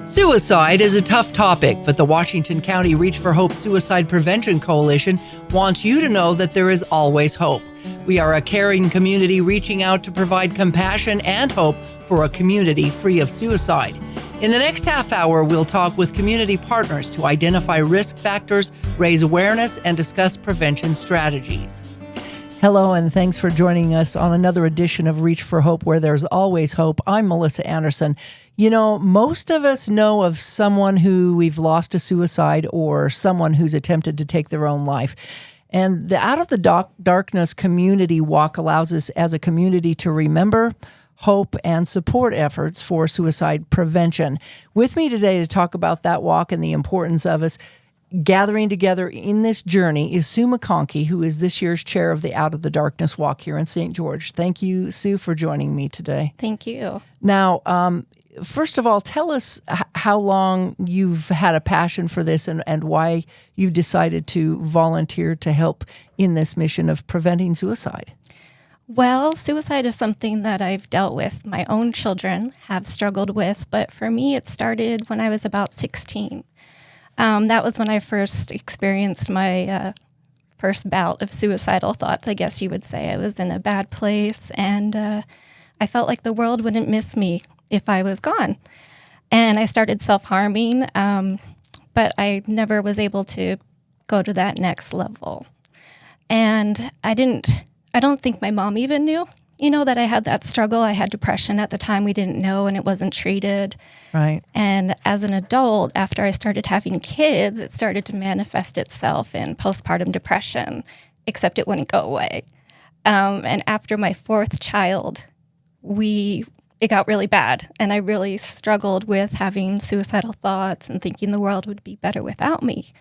Suicide is a tough topic, but the Washington County Reach for Hope Suicide Prevention Coalition wants you to know that there is always hope. We are a caring community reaching out to provide compassion and hope for a community free of suicide. In the next half hour, we'll talk with community partners to identify risk factors, raise awareness, and discuss prevention strategies. Hello, and thanks for joining us on another edition of Reach for Hope, where there's always hope. I'm Melissa Anderson. You know, most of us know of someone who we've lost to suicide or someone who's attempted to take their own life. And the Out of the Darkness community walk allows us as a community to remember, hope, and support efforts for suicide prevention. With me today to talk about that walk and the importance of us gathering together in this journey is Sue McConkey, who is this year's chair of the Out of the Darkness walk here in St. George. Thank you, Sue, for joining me today. Thank you. Now, first of all, tell us how long you've had a passion for this and why you've decided to volunteer to help in this mission of preventing suicide. Well, suicide is something that I've dealt with. My own children have struggled with, but for me, it started when I was about 16. That was when I first experienced my first bout of suicidal thoughts, I guess you would say. I was in a bad place, and I felt like the world wouldn't miss me if I was gone. And I started self-harming, but I never was able to go to that next level. And I don't think my mom even knew, that I had that struggle. I had depression at the time. We didn't know, and it wasn't treated. Right. And as an adult, after I started having kids, it started to manifest itself in postpartum depression, except it wouldn't go away. And after my fourth child, it got really bad, and I really struggled with having suicidal thoughts and thinking the world would be better without me.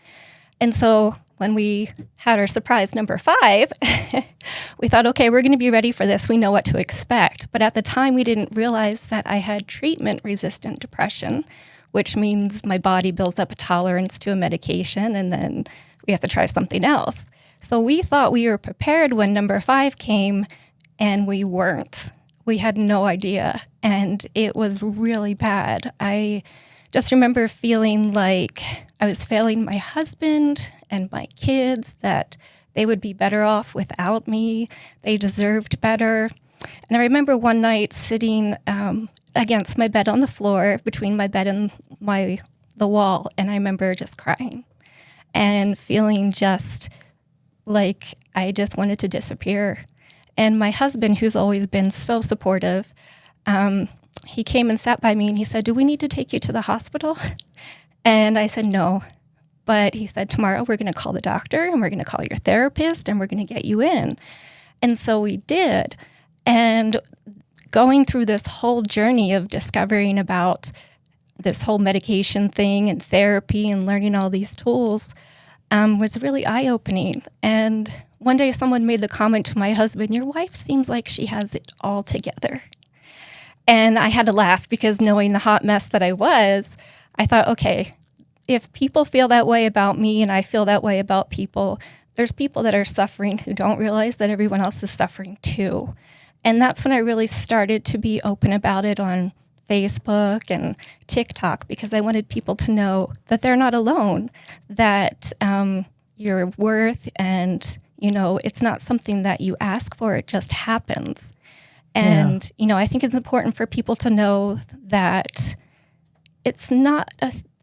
And so when we had our surprise number 5, we thought, okay, we're going to be ready for this. We know what to expect. But at the time, we didn't realize that I had treatment-resistant depression, which means my body builds up a tolerance to a medication, and then we have to try something else. So we thought we were prepared when number 5 came, and we weren't. We had no idea, and it was really bad. I just remember feeling like I was failing my husband and my kids, that they would be better off without me. They deserved better. And I remember one night sitting against my bed on the floor, between my bed and the wall, and I remember just crying and feeling just like I just wanted to disappear. And my husband, who's always been so supportive, he came and sat by me and he said, "Do we need to take you to the hospital?" And I said, "No." But he said, "Tomorrow we're going to call the doctor and we're going to call your therapist and we're going to get you in." And so we did. And going through this whole journey of discovering about this whole medication thing and therapy and learning all these tools was really eye-opening. And one day someone made the comment to my husband, "Your wife seems like she has it all together." And I had to laugh because knowing the hot mess that I was, I thought, okay, if people feel that way about me and I feel that way about people, there's people that are suffering who don't realize that everyone else is suffering too. And that's when I really started to be open about it on Facebook and TikTok, because I wanted people to know that they're not alone, that your worth and, it's not something that you ask for, it just happens. And, I think it's important for people to know that it's not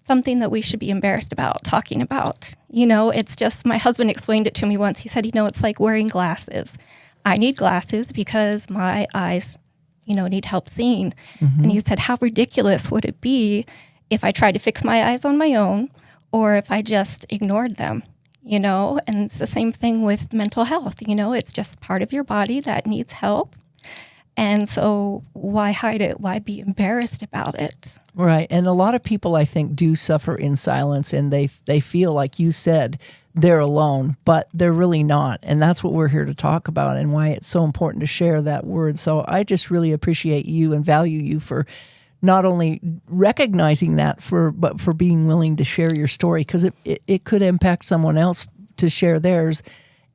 something that we should be embarrassed about talking about. It's just, my husband explained it to me once. He said, it's like wearing glasses. I need glasses because my eyes, need help seeing. Mm-hmm. And he said, how ridiculous would it be if I tried to fix my eyes on my own or if I just ignored them, And it's the same thing with mental health. It's just part of your body that needs help. And so why hide it? Why be embarrassed about it? Right. And a lot of people, I think, do suffer in silence, and they feel, like you said, they're alone, but they're really not. And that's what we're here to talk about and why it's so important to share that word. So I just really appreciate you and value you for not only recognizing that, but for being willing to share your story, because it could impact someone else to share theirs.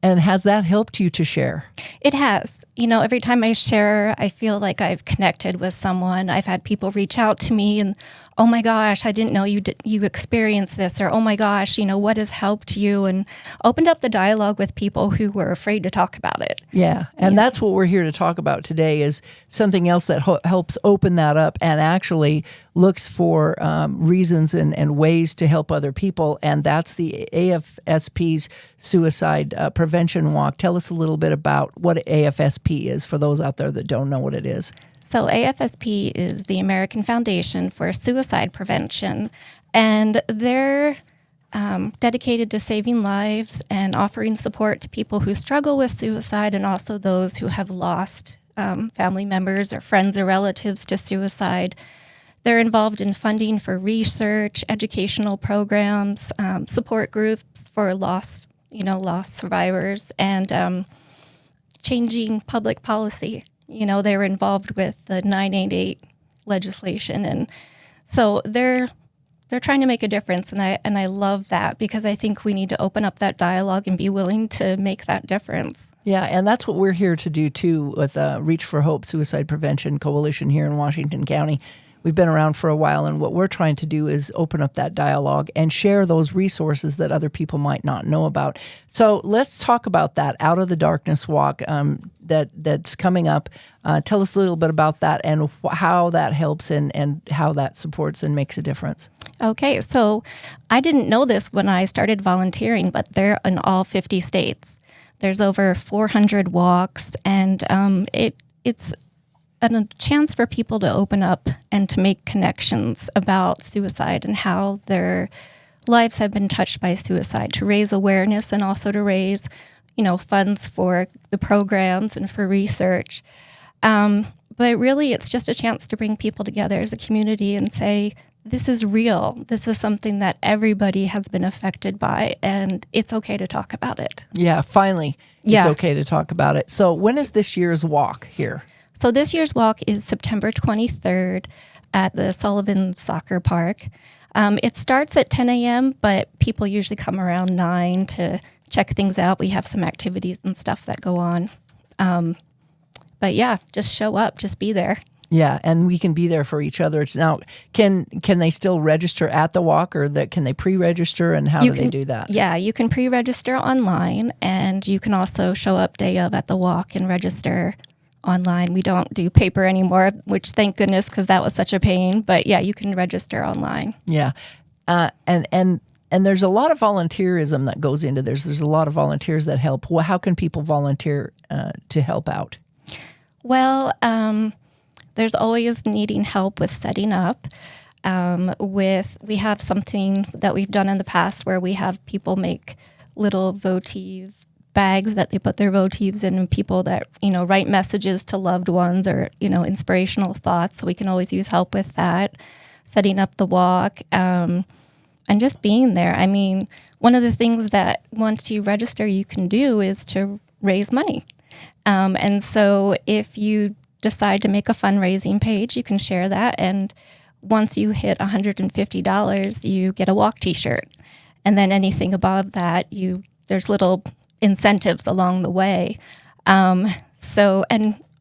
And has that helped you to share? It has. Every time I share, I feel like I've connected with someone. I've had people reach out to me and oh my gosh, I didn't know you experienced this, or oh my gosh, what has helped you, and opened up the dialogue with people who were afraid to talk about it. Yeah, and that's what we're here to talk about today, is something else that helps open that up and actually looks for reasons and ways to help other people, and that's the AFSP's Suicide Prevention Walk. Tell us a little bit about what AFSP is for those out there that don't know what it is. So AFSP is the American Foundation for Suicide Prevention, and they're dedicated to saving lives and offering support to people who struggle with suicide, and also those who have lost family members or friends or relatives to suicide. They're involved in funding for research, educational programs, support groups for lost survivors, and changing public policy. They were involved with the 988 legislation, and so they're trying to make a difference, and I love that, because I think we need to open up that dialogue and be willing to make that difference. Yeah, and that's what we're here to do too with Reach for Hope Suicide Prevention Coalition here in Washington County. We've been around for a while, and what we're trying to do is open up that dialogue and share those resources that other people might not know about. So let's talk about that Out of the Darkness Walk that's coming up. Tell us a little bit about that and how that helps and how that supports and makes a difference. Okay, so I didn't know this when I started volunteering, but they're in all 50 states. There's over 400 walks, and it's a chance for people to open up and to make connections about suicide and how their lives have been touched by suicide, to raise awareness and also to raise, funds for the programs and for research. But really, it's just a chance to bring people together as a community and say, this is real. This is something that everybody has been affected by, and it's okay to talk about it. Yeah, finally, it's okay to talk about it. So when is this year's walk here? So this year's walk is September 23rd at the Sullivan Soccer Park. It starts at 10 a.m., but people usually come around 9 to check things out. We have some activities and stuff that go on. But yeah, just show up, just be there. Yeah, and we can be there for each other. It's now, can they still register at the walk, or can they pre-register, and how do they do that? Yeah, you can pre-register online, and you can also show up day of at the walk and register online. We don't do paper anymore, which thank goodness, because that was such a pain. But yeah, you can register online. Yeah, and there's a lot of volunteerism that goes into this. There's a lot of volunteers that help. Well, how can people volunteer to help out? Well, there's always needing help with setting up. We have something that we've done in the past where we have people make little votive bags that they put their votives in, and people that, write messages to loved ones or, inspirational thoughts. So we can always use help with that, setting up the walk, and just being there. I mean, one of the things that once you register you can do is to raise money. And so if you decide to make a fundraising page, you can share that. And once you hit $150, you get a walk t-shirt. And then anything above that, there's little incentives along the way. And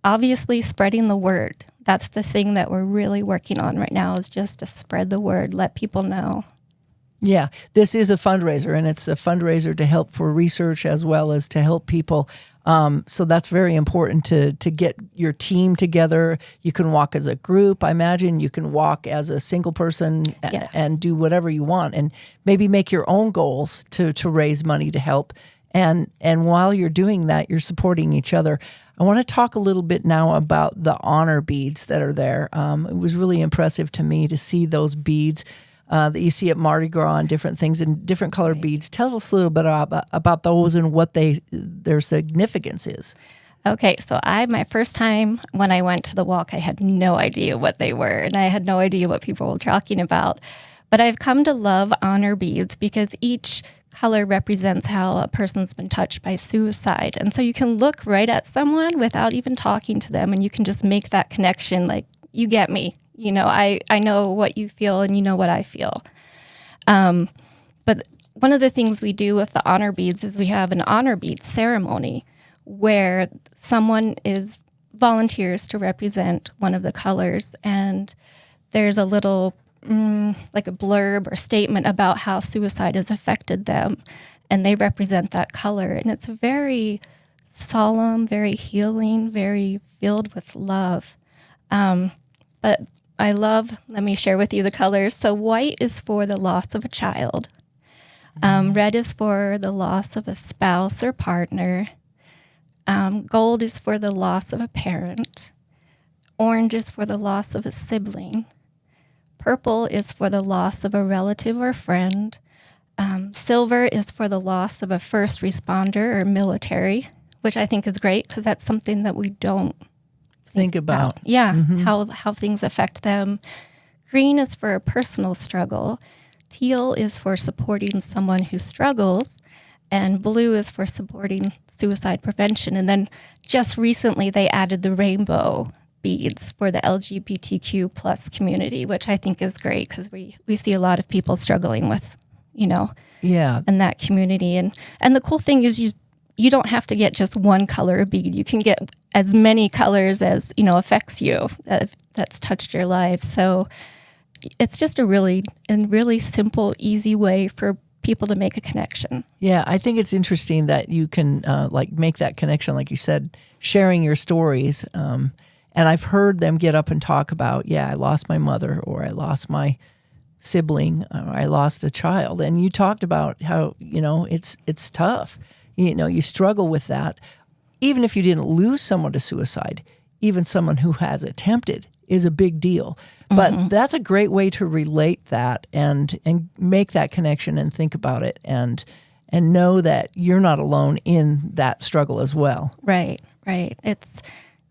obviously spreading the word. That's the thing that we're really working on right now, is just to spread the word, let people know. Yeah, this is a fundraiser, and it's a fundraiser to help for research as well as to help people. So that's very important to get your team together. You can walk as a group, I imagine. You can walk as a single person and do whatever you want, and maybe make your own goals to raise money to help. And while you're doing that, you're supporting each other. I want to talk a little bit now about the honor beads that are there. It was really impressive to me to see those beads that you see at Mardi Gras and different things and different colored beads. Tell us a little bit about those and what their significance is. Okay, so my first time when I went to the walk, I had no idea what they were, and I had no idea what people were talking about. But I've come to love honor beads because each color represents how a person's been touched by suicide. And so you can look right at someone without even talking to them, and you can just make that connection, like, you get me. I know what you feel, and you know what I feel. But one of the things we do with the honor beads is we have an honor bead ceremony where someone volunteers to represent one of the colors, and there's a little like a blurb or statement about how suicide has affected them, and they represent that color. And it's very solemn, very healing, very filled with love. But let me share with you the colors. So white is for the loss of a child. Red is for the loss of a spouse or partner. Gold is for the loss of a parent. Orange is for the loss of a sibling. Purple is for the loss of a relative or friend. Silver is for the loss of a first responder or military, which I think is great because that's something that we don't think about. Yeah, how things affect them. Green is for a personal struggle. Teal is for supporting someone who struggles. And blue is for supporting suicide prevention. And then just recently they added the rainbow beads for the LGBTQ plus community, which I think is great because we see a lot of people struggling with, in that community. And the cool thing is you don't have to get just one color bead. You can get as many colors as, affects you, that's touched your life. So it's just a really simple, easy way for people to make a connection. Yeah, I think it's interesting that you can make that connection, like you said, sharing your stories. And I've heard them get up and talk about, I lost my mother, or I lost my sibling, or I lost a child. And you talked about how, it's tough. You struggle with that. Even if you didn't lose someone to suicide, even someone who has attempted is a big deal. But that's a great way to relate that and make that connection and think about it and know that you're not alone in that struggle as well. Right. It's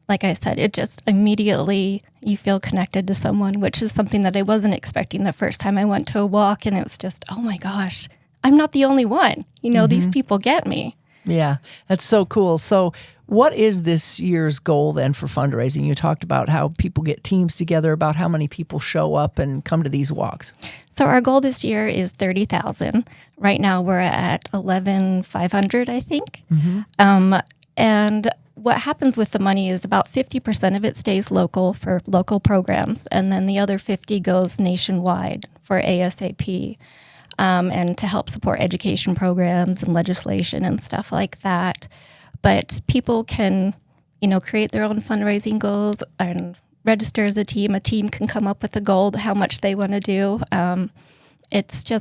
like I said, it just immediately you feel connected to someone, which is something that I wasn't expecting the first time I went to a walk. And it was just, oh my gosh, I'm not the only one. These people get me. Yeah, that's so cool. So what is this year's goal then for fundraising? You talked about how people get teams together, about how many people show up and come to these walks. So our goal this year is 30,000. Right now we're at 11,500, I think. And what happens with the money is about 50% of it stays local for local programs, and then the other 50 goes nationwide for ASAP, and to help support education programs and legislation and stuff like that. But people can, create their own fundraising goals and register as a team. A team can come up with a goal, how much they want to do. It's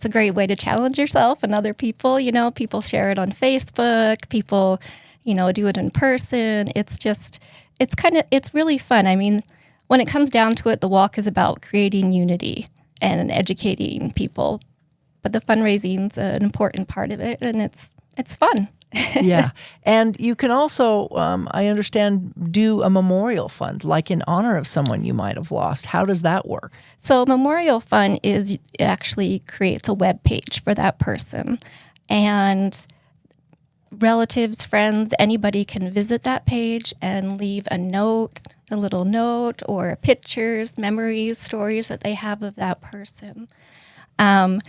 a great way to challenge yourself and other people. People share it on Facebook. People, do it in person. It's really fun. I mean, when it comes down to it, the walk is about creating unity and educating people. But the fundraising's an important part of it, and it's fun. Yeah. And you can also, I understand, do a memorial fund, like in honor of someone you might have lost. How does that work? So memorial fund it actually creates a web page for that person. And relatives, friends, anybody can visit that page and leave a little note, or pictures, memories, stories that they have of that person. And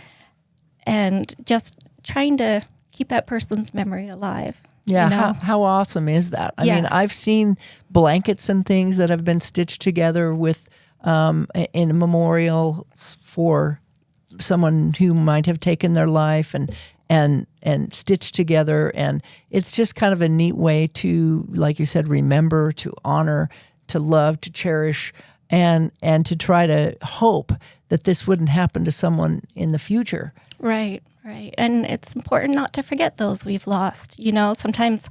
just trying to keep that person's memory alive. Yeah, how awesome is that? I mean, I've seen blankets and things that have been stitched together with in memorials for someone who might have taken their life and stitched together. And it's just kind of a neat way to, like you said, remember, to honor, to love, to cherish, and to try to hope that this wouldn't happen to someone in the future. Right. And it's important not to forget those we've lost. Sometimes,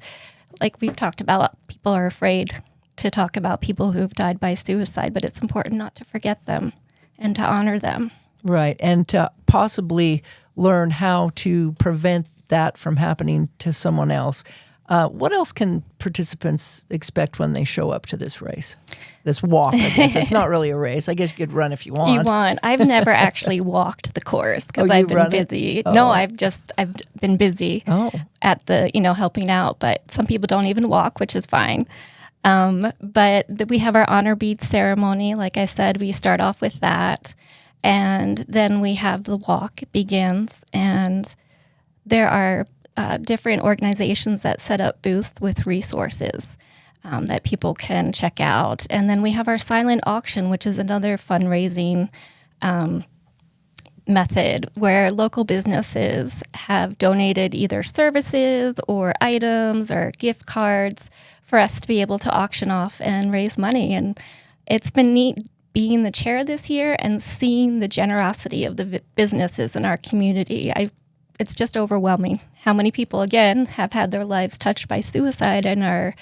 like we've talked about, people are afraid to talk about people who've died by suicide, but it's important not to forget them and to honor them. Right. And to possibly learn how to prevent that from happening to someone else. What else can participants expect when they show up to this race? This walk, I guess. It's not really a race. I guess you could run if you want. I've never actually walked the course because I've been busy. Oh. No, I've been busy at the, helping out. But some people don't even walk, which is fine. But we have our honor beads ceremony. Like I said, we start off with that. And then we have the walk begins. And there are different organizations that set up booths with resources that people can check out. And then we have our silent auction, which is another fundraising method where local businesses have donated either services or items or gift cards for us to be able to auction off and raise money. And it's been neat being the chair this year and seeing the generosity of the businesses in our community. It's just overwhelming how many people, again, have had their lives touched by suicide and are,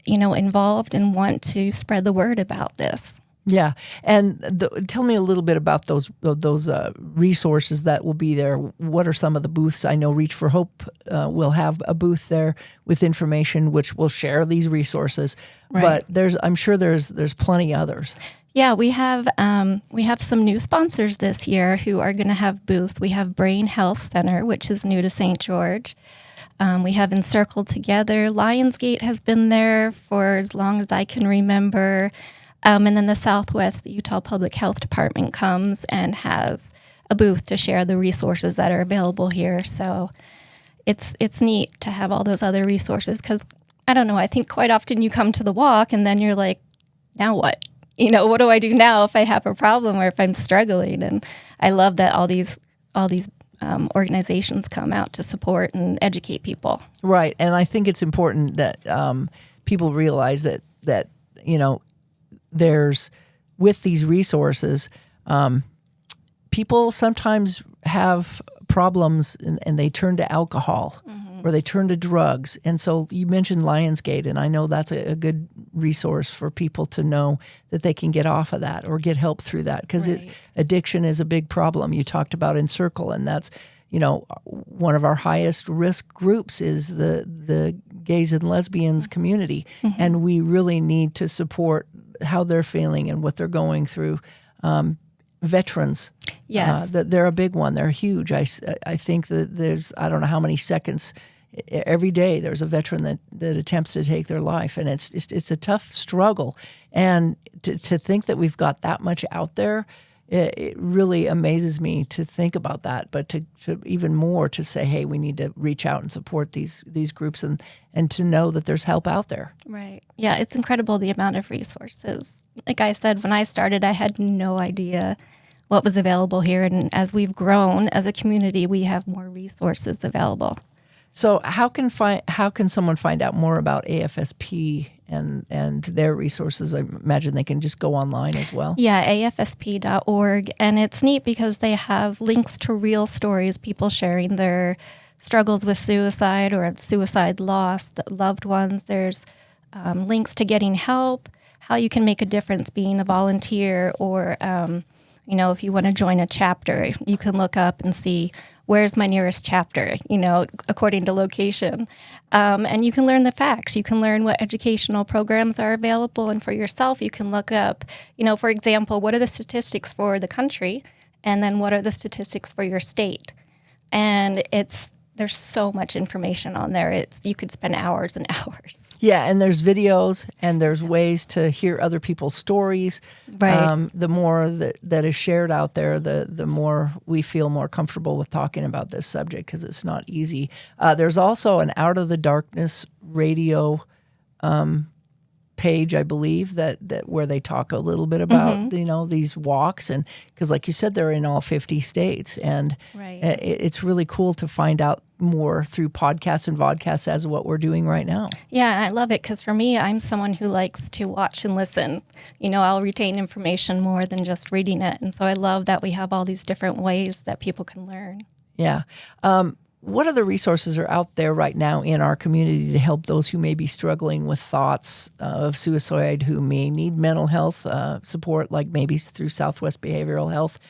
involved and want to spread the word about this. Yeah, and tell me a little bit about those resources that will be there. What are some of the booths? I know Reach for Hope will have a booth there with information which will share these resources. Right. But I'm sure there's plenty others. Yeah, we have some new sponsors this year who are going to have booths. We have Brain Health Center, which is new to St. George. We have Encircled Together. Lionsgate has been there for as long as I can remember. And then the Southwest Utah Public Health Department comes and has a booth to share the resources that are available here. So it's neat to have all those other resources because, I don't know, I think quite often you come to the walk and then you're like, now what? What do I do now if I have a problem or if I'm struggling? And I love that all these organizations come out to support and educate people. Right, and I think it's important that people realize that there's, with these resources, people sometimes have problems and they turn to alcohol or they turn to drugs. And so you mentioned Lionsgate, and I know that's a good resource for people to know that they can get off of that or get help through that because addiction is a big problem. You talked about Encircle, and that's, one of our highest risk groups is the gays and lesbians community. And we really need to support how they're feeling and what they're going through. Veterans, yes, they're a big one. They're huge. I think that there's, I don't know how many seconds every day there's a veteran that attempts to take their life, and it's a tough struggle. And to think that we've got that much out there, it really amazes me to think about that. But to even more to say, hey, we need to reach out and support these groups and to know that there's help out there. Right. Yeah, it's incredible the amount of resources. Like I said, when I started, I had no idea what was available here. And as we've grown as a community, we have more resources available. So how can someone find out more about AFSP and their resources? I imagine they can just go online as well. Yeah, afsp.org. And it's neat because they have links to real stories, people sharing their struggles with suicide or suicide loss, loved ones. There's links to getting help, how you can make a difference being a volunteer, or if you want to join a chapter, you can look up and see where's my nearest chapter, according to location. And you can learn the facts. You can learn what educational programs are available. And for yourself, you can look up, for example, what are the statistics for the country? And then what are the statistics for your state? And there's so much information on there. You could spend hours and hours. Yeah, and there's videos and there's ways to hear other people's stories. Right. The more that is shared out there, the more we feel more comfortable with talking about this subject because it's not easy. There's also an Out of the Darkness radio page, I believe, that where they talk a little bit about these walks, and because like you said, they're in all 50 states, and right. It's really cool to find out more through podcasts and vodcasts as what we're doing right now. Yeah, I love it because for me, I'm someone who likes to watch and listen. I'll retain information more than just reading it, and so I love that we have all these different ways that people can learn. Yeah. What other resources are out there right now in our community to help those who may be struggling with thoughts of suicide, who may need mental health support, like maybe through Southwest Behavioral Health,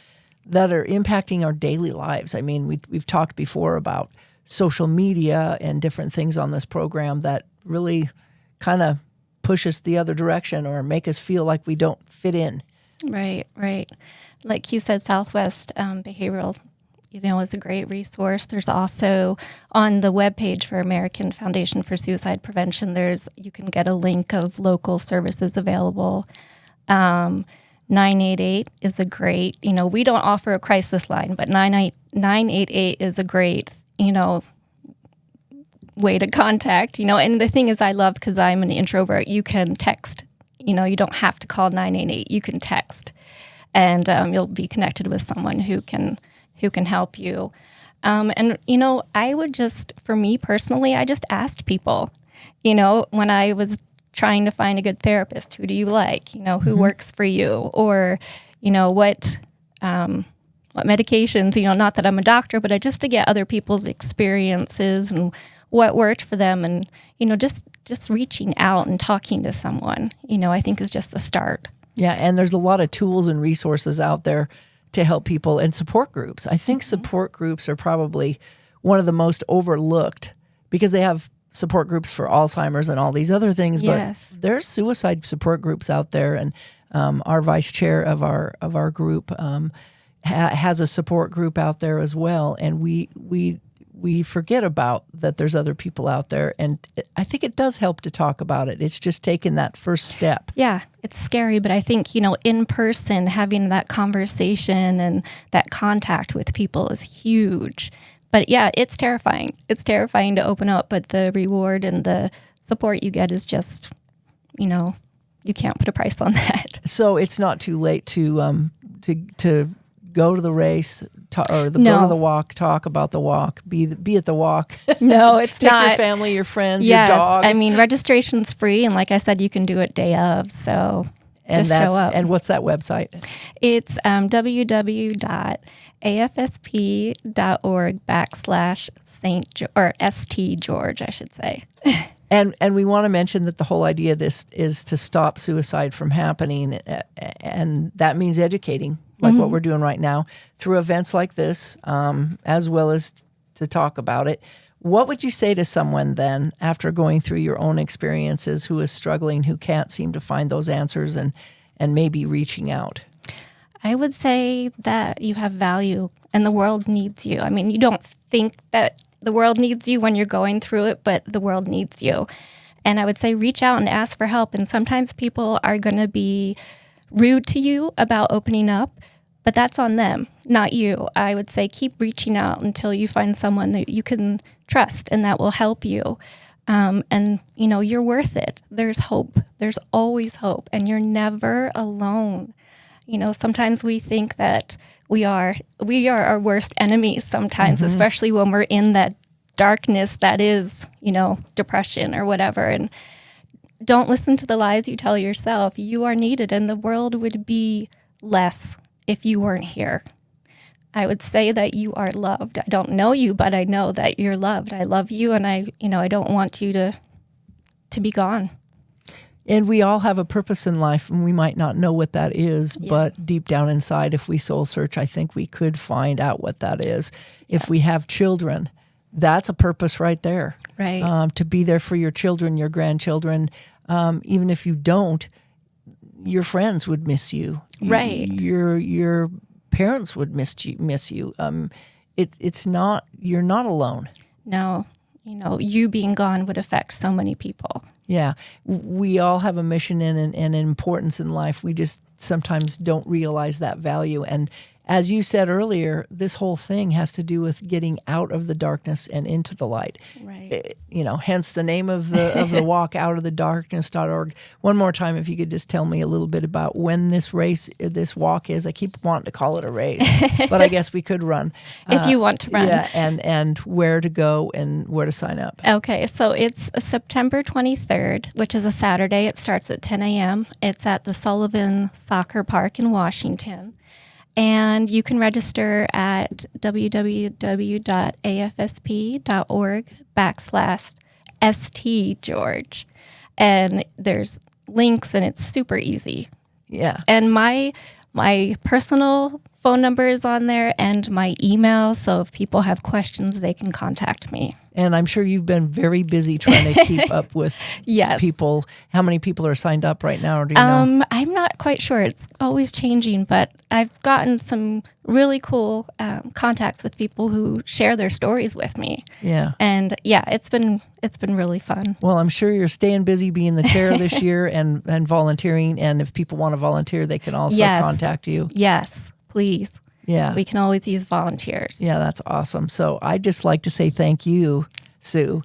that are impacting our daily lives? I mean, we've talked before about social media and different things on this program that really kind of push us the other direction or make us feel like we don't fit in. Right. Like you said, Southwest Behavioral is a great resource. There's also on the webpage for American Foundation for Suicide Prevention, you can get a link of local services available. 988 is a great, we don't offer a crisis line, but 988 is a great, way to contact, and the thing is I love, because I'm an introvert, you can text, you don't have to call 988, you can text. and you'll be connected with someone who can help you. And I would just, for me personally, I just asked people, when I was trying to find a good therapist, who do you like? Who works for you? Or, what medications, not that I'm a doctor, but just to get other people's experiences and what worked for them. And, just reaching out and talking to someone, I think is just the start. Yeah, and there's a lot of tools and resources out there to help people, and support groups. I think support groups are probably one of the most overlooked, because they have support groups for Alzheimer's and all these other things, but there's suicide support groups out there. And our vice chair of our group has a support group out there as well. And we forget about that there's other people out there. And I think it does help to talk about it. It's just taking that first step. Yeah, it's scary, but I think, in person, having that conversation and that contact with people is huge. But yeah, it's terrifying. It's terrifying to open up, but the reward and the support you get is just, you can't put a price on that. So it's not too late to go to the race, go to the walk, talk about the walk, be at the walk. No, it's Take not. Your family, your friends, yes, your dog. I mean, registration's free, and like I said, you can do it day of. So just show up. And what's that website? It's www.afsp.org/St. George, I should say. And we want to mention that the whole idea is to stop suicide from happening, and that means educating, like what we're doing right now, through events like this, as well as to talk about it. What would you say to someone then, after going through your own experiences, who is struggling, who can't seem to find those answers, and maybe reaching out? I would say that you have value and the world needs you. I mean, you don't think that the world needs you when you're going through it, but the world needs you. And I would say reach out and ask for help. And sometimes people are going to be rude to you about opening up, but that's on them, not you. I would say keep reaching out until you find someone that you can trust and that will help you. And, you're worth it. There's hope. There's always hope. And you're never alone. Sometimes we think that we are our worst enemies sometimes, especially when we're in that darkness that is, depression or whatever. And don't listen to the lies you tell yourself. You are needed, and the world would be less if you weren't here. I would say that you are loved. I don't know you, but I know that you're loved. I love you, and I don't want you to be gone. And we all have a purpose in life, and we might not know what that is, but deep down inside, if we soul search, I think we could find out what that is. If we have children, that's a purpose right there. Right. To be there for your children, your grandchildren. Even if you don't, your friends would miss you. Right. Your parents would miss you. It's not, you're not alone. No. You being gone would affect so many people. Yeah. We all have a mission and an importance in life. We just sometimes don't realize that value. And as you said earlier, this whole thing has to do with getting out of the darkness and into the light. Right. Hence the name of the walk, outoфthedarkness.org. One more time, if you could just tell me a little bit about when this walk is. I keep wanting to call it a race, but I guess we could run. If you want to run. Yeah, and where to go and where to sign up. Okay, so it's September 23rd, which is a Saturday. It starts at 10 a.m. It's at the Sullivan Soccer Park in Washington. And you can register at www.afsp.org/St. George. And there's links, and it's super easy. Yeah. And my personal phone number is on there and my email. So if people have questions, they can contact me. And I'm sure you've been very busy trying to keep up with people. How many people are signed up right now? Or do you know? I'm not quite sure. It's always changing, but I've gotten some really cool contacts with people who share their stories with me. Yeah. And it's been really fun. Well, I'm sure you're staying busy being the chair this year and volunteering. And if people want to volunteer, they can also contact you. Yes, please. Yeah. We can always use volunteers. Yeah, that's awesome. So I'd just like to say thank you, Sue.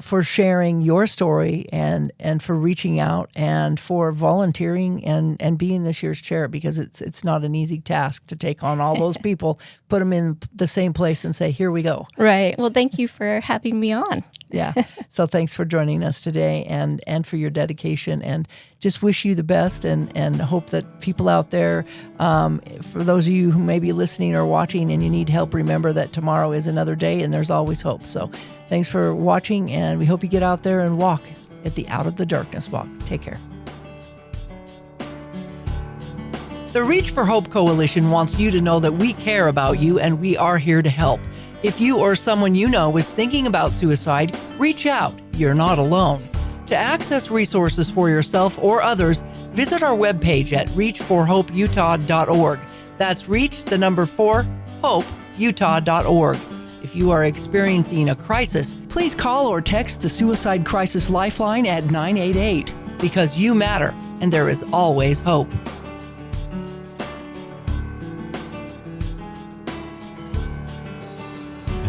for sharing your story and for reaching out and for volunteering and being this year's chair, because it's not an easy task to take on all those people, put them in the same place and say, here we go. Right. Well, thank you for having me on. Yeah. So thanks for joining us today and for your dedication, and just wish you the best and hope that people out there, for those of you who may be listening or watching and you need help, remember that tomorrow is another day and there's always hope. So thanks for watching, and we hope you get out there and walk at the Out of the Darkness walk. Take care. The Reach for Hope Coalition wants you to know that we care about you and we are here to help. If you or someone you know is thinking about suicide, reach out. You're not alone. To access resources for yourself or others, visit our webpage at reachforhopeutah.org. That's reach4hopeutah.org. If you are experiencing a crisis, please call or text the Suicide Crisis Lifeline at 988, because you matter and there is always hope.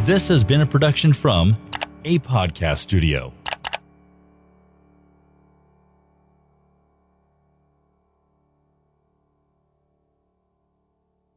This has been a production from a podcast studio.